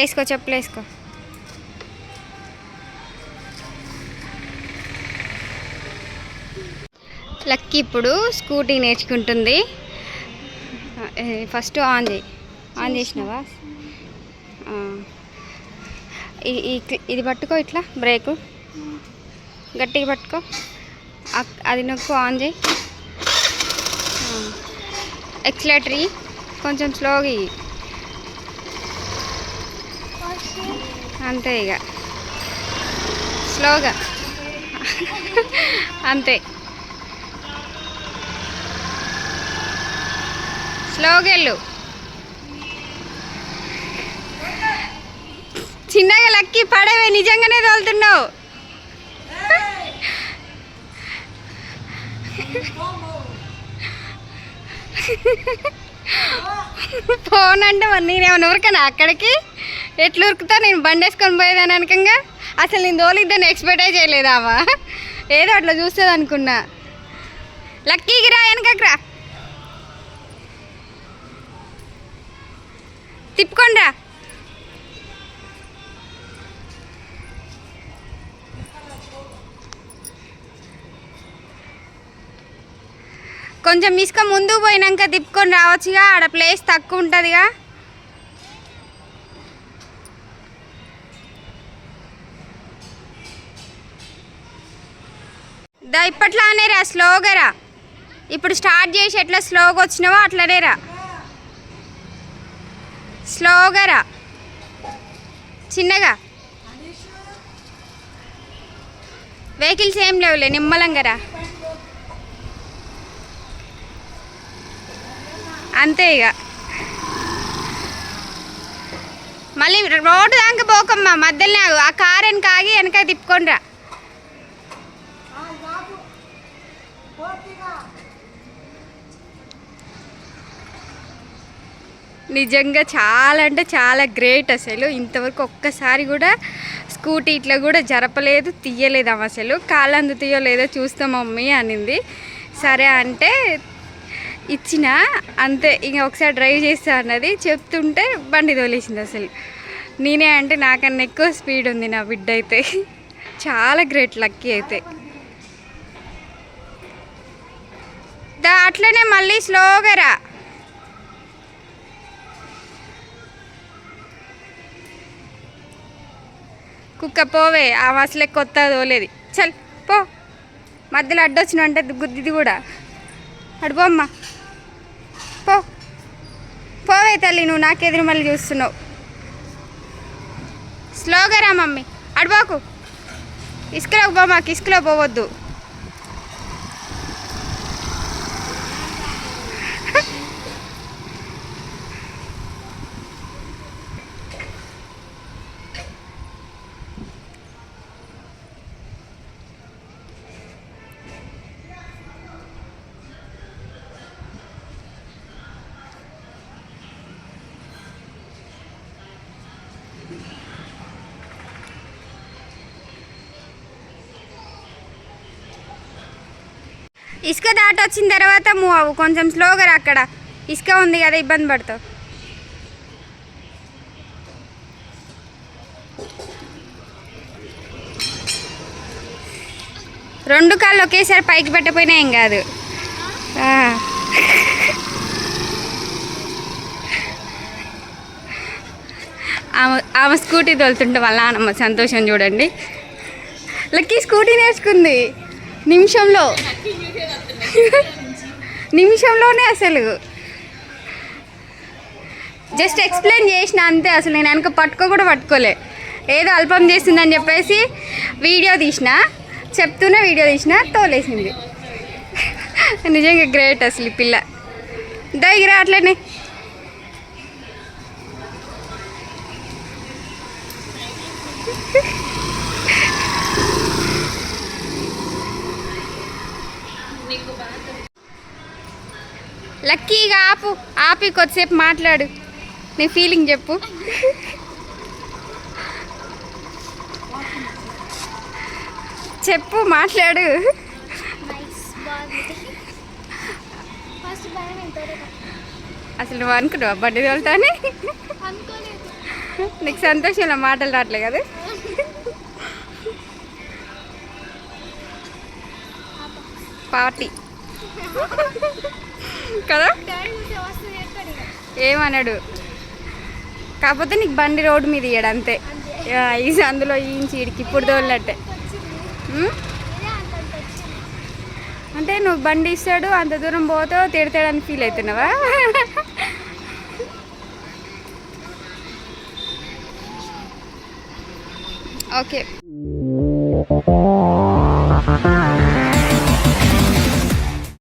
వేసుకో, చెప్పులు వేసుకో. లక్కీ ఇప్పుడు స్కూటీ నేర్చుకుంటుంది. ఫస్ట్ ఆన్ చేయి. ఆన్ చేసినావా? ఇది పట్టుకో, ఇట్లా బ్రేకు గట్టిగా పట్టుకో, అది నొక్కు, ఆన్ చేయి. ఎక్సలేటర్ కొంచెం స్లోగా ఇయ్యి, అంతే. ఇక స్లోగా అంతే, స్లోగా వెళ్ళు. చిన్నగా లక్కీ పడవే, నిజంగానే తోలుతున్నావు. ఫోన్ అంటే మరి నేనేమన్నా ఉరకనా అక్కడికి? ఎట్లా ఉరుకుతా? నేను బండి వేసుకొని పోయేదాన్ని అనకంగా. అసలు నేను తోలిద్దని ఎక్స్పెక్టే చేయలేదామా? ఏదో అట్లా చూస్తుంది అనుకున్నా. లక్కీకి రా, వెనకకి రా, తిప్పుకొని రా. కొంచెం ఇసుక ముందుకు పోయినాక తిప్పుకొని రావచ్చుగా, ఆడ ప్లేస్ తక్కువ ఉంటుందిగా. ఇప్పట్లానే రా, స్లోగా రా. ఇప్పుడు స్టార్ట్ చేసి ఎట్లా స్లోగా వచ్చినావో అట్లనే రా, స్లోగా రా, చిన్నగా. వెహికల్స్ ఏం లేవులే, నిమ్మలంగా రా, అంతే. ఇక మళ్ళీ రోడ్డు దాకా పోకమ్మా, మధ్యలో ఆ కార్ వెనక ఆగి వెనక తిప్పుకొని రా. నిజంగా చాలా అంటే చాలా గ్రేట్ అసలు. ఇంతవరకు ఒక్కసారి కూడా స్కూటీ ఇట్లా కూడా జరపలేదు, తీయలేదు. అసలు కాళ్ళు అందుతాయో లేదో చూస్తాం మమ్మీ అనింది. సరే అంటే ఇచ్చిన, అంతే. ఇంక ఒకసారి డ్రైవ్ చేస్తా అన్నది. చెప్తుంటే బండి తోలేసింది. అసలు నేనే అంటే నాకన్నా ఎక్కువ స్పీడ్ ఉంది నా బిడ్డ అయితే. చాలా గ్రేట్ లక్కీ అయితే. అట్లనే మళ్ళీ స్లోగా రా. కుక్క పోవే, ఆ అసలే కొత్త తోలేది. చల్ పో, మధ్యలో అడ్డొచ్చిన అంటే గుద్దిది కూడా. అడుపోమ్మా, పో, పోవే తల్లి. నువ్వు నాకెదురు మళ్ళీ చూస్తున్నావు. స్లోగా రా మమ్మీ, అడుపోకు. ఇసుకలోకి పో, మాకు ఇసుకలో పోవద్దు. ఇసుక దాటి వచ్చిన తర్వాత మూవ్ అవ్వు, కొంచెం స్లోగా రా. అక్కడ ఇసుక ఉంది కదా, ఇబ్బంది పడతావు. రెండు కాళ్ళు ఒకేసారి పైకి పెట్టకపోయినా ఏం కాదు. ఆమె స్కూటీ తోలుతుంటే వాళ్ళ నాన్నమ్మ సంతోషం చూడండి. లక్కీ స్కూటీ నేర్చుకుంది నిమిషంలోనే. అసలు జస్ట్ ఎక్స్ప్లెయిన్ చేసిన అంతే. అసలు నేను వెనక కూడా పట్టుకోలే, ఏదో అల్పం చేసిందని చెప్పేసి వీడియో తీసిన, చెప్తూనే వీడియో తీసిన, తోలేసింది. నిజంగా గ్రేట్ అసలు ఈ పిల్ల. దగ్గర అట్లనే లక్కీగా ఆపి కొద్దిసేపు మాట్లాడు, నీ ఫీలింగ్ చెప్పు. చెప్పు, మాట్లాడు. అసలు నువ్వు అనుకున్నావా బండి తోలుతాని? నీకు సంతోషంలో మాటలు రావట్లే కదా. పార్టీ కదా, ఏమన్నాడు. కాకపోతే నీకు బండి రోడ్డు మీద ఇయ్యాడు అంతే. ఈ అందులో ఈంచి ఇడికి ఇప్పుడు తోలినట్టే. అంటే నువ్వు బండి ఇస్తాడు అంత దూరం పోతావు తిడతాడని ఫీల్ అవుతున్నావా? ఓకే.